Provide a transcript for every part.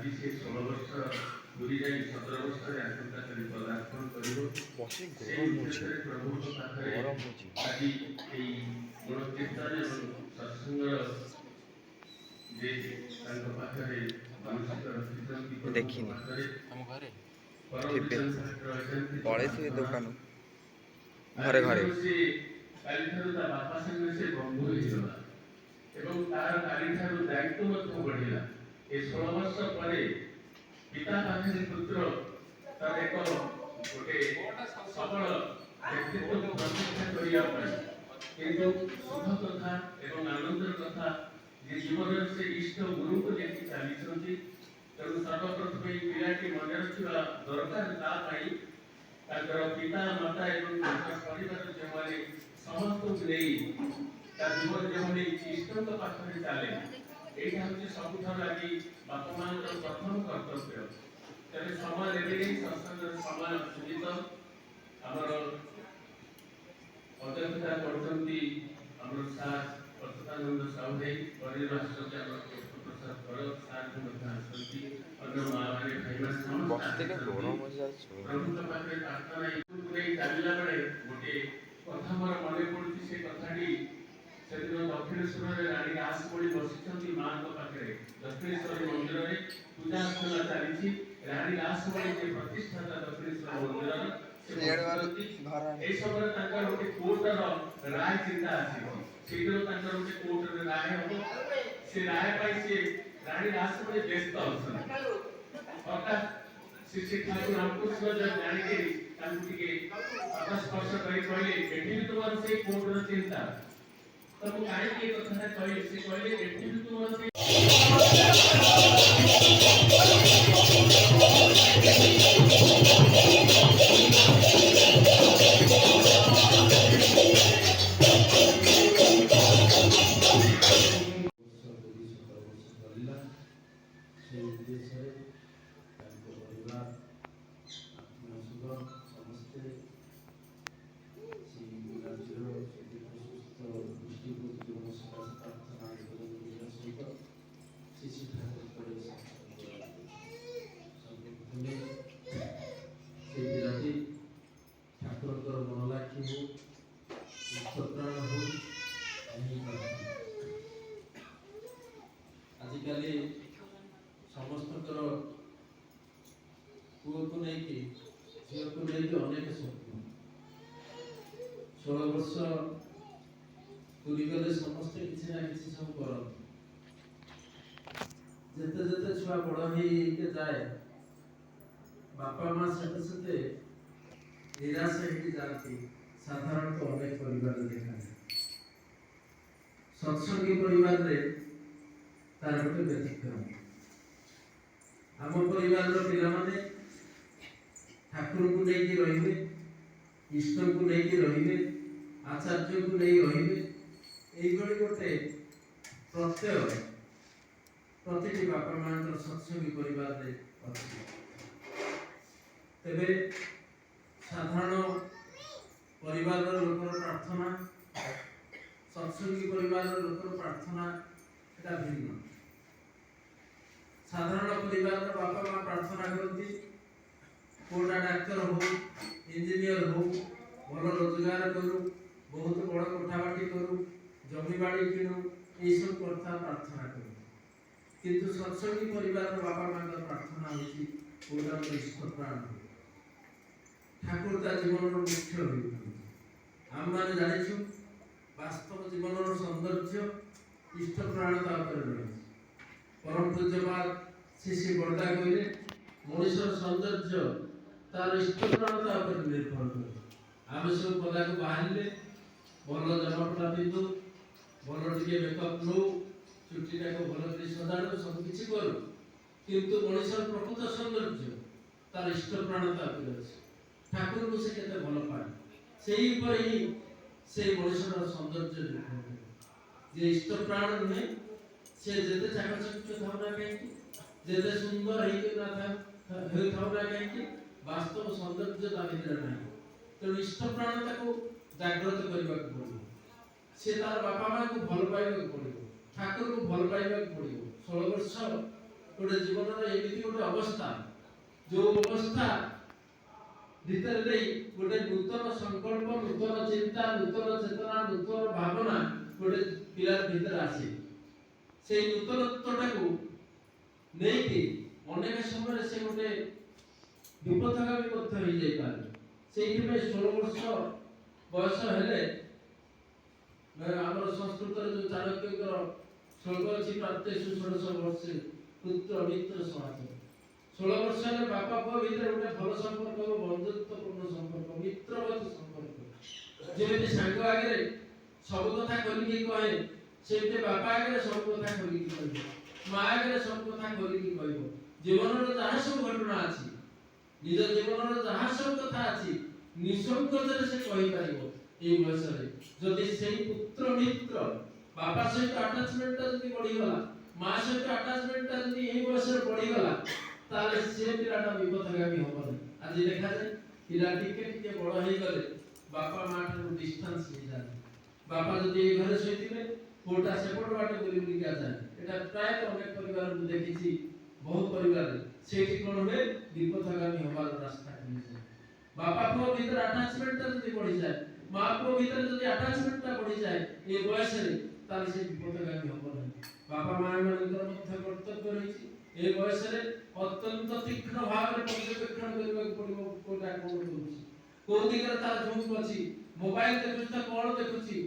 ଆଜି ସେ 16 ବର୍ଷ ପୁରୀ ଯାଇ 17 ବର୍ଷରେ ଆସନ୍ତାକାଲି ପଦାର୍ପଣ କରିବ। ସେଇ ଉଦ୍ଦେଶ୍ୟରେ ପ୍ରଭୁଙ୍କ ପାଖରେ ଆଜି ଏଇ ଗୁଣକୀର୍ତ୍ତନ ଏବଂ ସତ୍ସଙ୍ଗର ଯେ ତାଙ୍କ ପାଖରେ ମାନସିକ ରଖିଛନ୍ତି ପ୍ରଭୁଙ୍କ ପାଖରେ ଆମ ଘରେ ପଳେଇଥିବେ ଦୋକାନ ଘରେ ଘରେ ସେ କାଲିଠାରୁ ତା ବାପା ସାଙ୍ଗରେ ସେ ବନ୍ଧୁ ହେଇଗଲା ଏବଂ ତାର କାଲିଠାରୁ ଦାୟିତ୍ୱ ମଧ୍ୟ ବଢିଲା। ଏ 16 ବର୍ଷ ପରେ ପିତା ପାଖରେ ପୁତ୍ର ତାର ଏକ ଗୋଟେ ସଫଳ ବ୍ୟକ୍ତିତ୍ୱ ପ୍ରତିଷ୍ଠା କରିବା ପାଇଁ, କିନ୍ତୁ ଶୁଭ କଥା ଏବଂ ଆନନ୍ଦର କଥା ଯେ ଜୀବନରେ ସେ ଇଷ୍ଟ ଗୁରୁଙ୍କୁ ଦେଖି ଚାଲିଛନ୍ତି। ତେଣୁ ସର୍ବପ୍ରଥମେ ଏହି ପିଲାଟି ମନେ ରଖିବା ଦରକାର ତା ପାଇଁ ତାଙ୍କର ପିତା ମାତା ଏବଂ ତାଙ୍କର ପରିବାର ଯେଉଁମାନେ ସମସ୍ତଙ୍କୁ ନେଇ ତା ଜୀବନ ଯେଭଳି ଇଷ୍ଟଙ୍କ ପାଖରେ ଚାଲେ, ଏଇଟା ହେଉଛି ସବୁଠାରୁ ଆଜି ବାପା ମାଙ୍କର ପ୍ରଥମ କର୍ତ୍ତବ୍ୟ। ତେବେ ସମୟ ଦେବେ ସତ୍ସଙ୍ଗର ସମୟ ସୀମିତ। ଆମର ଅଧ୍ୟକ୍ଷତା କରୁଛନ୍ତି ଆମର ସାର୍ ଅଚ୍ୟୁତାନନ୍ଦ ସାହୁ ଭାଇ, ପରିବାର ଆସୁଛନ୍ତି ଆମର ପ୍ରସାଦ କର ସାର୍ ମଧ୍ୟ ଆସନ୍ତି, ଅନ୍ୟ ମା ମାନେ ଭାଇମାନେ ସମସ୍ତେ ପ୍ରଭୁଙ୍କ ପାଖରେ ପ୍ରାର୍ଥନା ନେଇ ଚାଲିଲା ବେଳେ ଗୋଟେ କଥା ମୋର ମନେ ପଡୁଛି। ସେ କଥାଟି ସେଦିନ ଦକ୍ଷିଣେଶ୍ୱରରେ ରାଣୀ ରାସବଳି ବସିଛନ୍ତି ମାଙ୍କ ପାଖରେ, ଦକ୍ଷିଣେଶ୍ୱର ମନ୍ଦିରରେ ପୂଜା ଅର୍ଚ୍ଚନା ଚାଲିଛି। ରାଣୀ ରାସବଳି ଯେ ପ୍ରତିଷ୍ଠାତା ଦକ୍ଷିଣେଶ୍ୱର ମନ୍ଦିରର এই সময় তাঙ্কর গোটে কোর্টর রায় চিন্তা আসিব, শীঘ্র তাঙ্কর গোটে কোর্টর রায় হব। সে রায় পাই সে রানী রাসমণি ব্যস্ত অছন। হঠাৎ শ্রী ঠাকুর রামকৃষ্ণ জানিকে তাଙ୍କୁ ଟିକେ ସ୍ପର୍ଶ କରି କହିଲେ, ଏଠି ବି ତୁମର ସେଇ କୋର୍ଟର ଚିନ୍ତା। ତ ମୁଁ କାହିଁକି ଏ କଥାଟା କହିଲି, ସେ କହିଲେ ଏଠି ବି ତୁମର ସେଇ ଠାକୁରଙ୍କର ମନଲାଖି ହଉ, ଇଷ୍ଟପ୍ରାଣ ହଉ, ଆଜିକାଲି ସମସ୍ତଙ୍କର ପୁଅକୁ ନେଇକି ଝିଅକୁ ନେଇକି ଅନେକ ସ୍ୱପ୍ନ। 16 ବର୍ଷ ପୁରୀ ଗଲେ ସମସ୍ତେ କିଛି ନା କିଛି ସବୁ କରନ୍ତି। ଯେତେ ଯେତେ ଛୁଆ ବଡ଼ ହେଇକି ଯାଏ, ବାପା ମା ସେତେ ସେତେ ନିରାଶ ହେଇକି ଯାଆନ୍ତି। ସାଧାରଣତଃ ଅନେକ ପରିବାର ଦେଖାଯାଏ। ସତ୍ସଙ୍ଗୀ ପରିବାରରେ ତାର ଗୋଟେ ବ୍ୟତିକ୍ରମ। ଆମ ପରିବାରର ପିଲାମାନେ ଠାକୁରଙ୍କୁ ନେଇକି ରହିବେ, ଇଷ୍ଟଙ୍କୁ ନେଇକି ରହିବେ, ଆଚାର୍ଯ୍ୟଙ୍କୁ ନେଇ ରହିବେ, এইଭଳି ଗୋଟେ ପ୍ରତ୍ୟୟ ପ୍ରତିଟି ବାପା ମାଙ୍କର ସତ୍ସଙ୍ଗୀ ପରିବାରରେ ଅଛି। ତେବେ ସାଧାରଣ ପରିବାରର ଲୋକର ପ୍ରାର୍ଥନା, ସତ୍ସଙ୍ଗୀ ପରିବାରର ଲୋକର ପ୍ରାର୍ଥନା এটা ଭିନ୍ନ। ସାଧାରଣ ପରିବାରର ବାପା ମା ପ୍ରାର୍ଥନା କରନ୍ତି, ପୁଅଟା ଡାକ୍ତର ହଉ, ଇଞ୍ଜିନିୟର ହଉ, ଭଲ ରୋଜଗାର କରୁ, ବହୁତ ବଡ଼ କୋଠାବାଡ଼ି କରୁ, ଜମିବାଡ଼ି କିଣୁ, ଏଇସବୁ କଥା ପ୍ରାର୍ଥନା କରୁ। କିନ୍ତୁ ସତ୍ସଙ୍ଗୀ ପରିବାରର ବାପା ମାଙ୍କର ପ୍ରାର୍ଥନା ହେଉଛି ପୁଅଟା ମୋର ଇଷ୍ଟପ୍ରାଣ ହଉ, ଠାକୁର ତା ଜୀବନର ମୁଖ୍ୟ ହୋଇଥାନ୍ତି। ଆମମାନେ ଜାଣିଛୁ ବାସ୍ତବ ଜୀବନର ସୌନ୍ଦର୍ଯ୍ୟ ଇଷ୍ଟପ୍ରାଣ ତା ଉପରେ ରହିଛି। ପରମ ପୂଜ୍ୟପାଦ ଶ୍ରୀ ଶ୍ରୀ ବରଦା କହିଲେ, ମଣିଷର ସୌନ୍ଦର୍ଯ୍ୟ ତାର ଇଷ୍ଟପ୍ରାଣ ତା ଉପରେ ନିର୍ଭର କରେ। ଆମେ ସବୁ ପଦାକୁ ବାହାରିଲେ ଭଲ ଜାମାପଟା ପିନ୍ଧୁ, ଭଲ ଟିକେ ମେକଅପ୍ ନଉ, ଚୁଟିଟାକୁ ଭଲ କରି ସଜାଡ଼ୁ, ସବୁ କିଛି କରୁ, କିନ୍ତୁ ମଣିଷର ପ୍ରକୃତ ସୌନ୍ଦର୍ଯ୍ୟ ତାର ଇଷ୍ଟପ୍ରାଣ ତା ଉପରେ ଅଛି। ଠାକୁରଙ୍କୁ ସେ କେତେ ଭଲ ପାଏ, ସେଇ ଉପରେ ହିଁ সেই ମଣିଷର ସୌନ୍ଦର୍ଯ୍ୟ ନିର୍ଭର କରେ। ଯେ ଇଷ୍ଟପ୍ରାଣ ନୁହେଁ, ସେ ଯେତେ ଚାକଚକ୍ୟ ଥାଉ ନା କାହିଁକି, ଯେତେ ସୁନ୍ଦର ହେଇଥାଉ ନା କାହିଁକି, ବାସ୍ତବ ସୌନ୍ଦର୍ଯ୍ୟ ତା ଭିତରେ ନାହିଁ। ତେଣୁ ଇଷ୍ଟପ୍ରାଣ ତାକୁ ଜାଗ୍ରତ କରିବାକୁ ପଡ଼ିବ। ସେ ତାର ବାପା ମାଙ୍କୁ ଭଲ ପାଇବାକୁ ପଡ଼ିବ, ଠାକୁରଙ୍କୁ ଭଲ ପାଇବାକୁ ପଡ଼ିବ। 16 ବର୍ଷ गोटे जीवन एमती गोटे अवस्था जो अवस्था भीतर नहीं गोटे नूतन संकल्प नूतन चिंता नूतन चेतना नूतन भावना गोटे पिलार भीतर आसे से नूतनत्वटा को नहीं कि अनेक समय से गोटे विपथगामी हो जाए से 16 वर्ष बयस हेले आमर संस्कृत जो चाणक्य श्लोक अच्छी प्राप्त षोडश वर्ष पुत्र मित्र समाचार 16 वर्ष हेले बापा पुआ भीतर गोटे भल संपर्क बंधुत्वपूर्ण संपर्क मित्रवत संपर्क जेमती सांग आगे सब कथा खोलिकी कहे सेमती बापा आगे सब कथा खोलिकी कह माँ आगे सब कथा खोलिकी कह जीवन जहाँ सब घटना अच्छी निज जीवन जहाँ सब कथा अच्छी निसंकोच से कही पार ये बयस जदि से पुत्र मित्र बापा सहित अटाचमेंट बढ़ीगला माँ सहित अटाचमेंट ये बयस बढ़ीगला ताले से पिलाटा विपथगामी हम आज देखा जाए पिला टिके बड़ हो गले बापा माँ ठार डिस्टेंस हो जाए बापा जब ये घर शोते पुटा सेपट बाटे बुली बुलिका जाए यहाँ प्राय अनेक परिवार देखी बहुत परिवार से कौन हुए विपथगामी हमार रास्ता खुली बापा पुओ भीतर अटाचमेंट बढ़ी जाए माँ पुओ भीतर जब अटाचमेंट बढ़ी जाए ये बयस ताले से विपथगामी हम ना बापा माँ मानकर कर्तव्य रही ए बयस अत्यंत तीक्ष्ण भाव में पर्यवेक्षण करने पड़ो कोटा कौन करुछि को दिगरे तार झुक अछि मोबाइल देखुछि त कोन देखुछि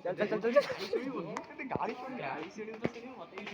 चल चल चल चल गाड़ी छोड़ गाड़ी से तो मत ही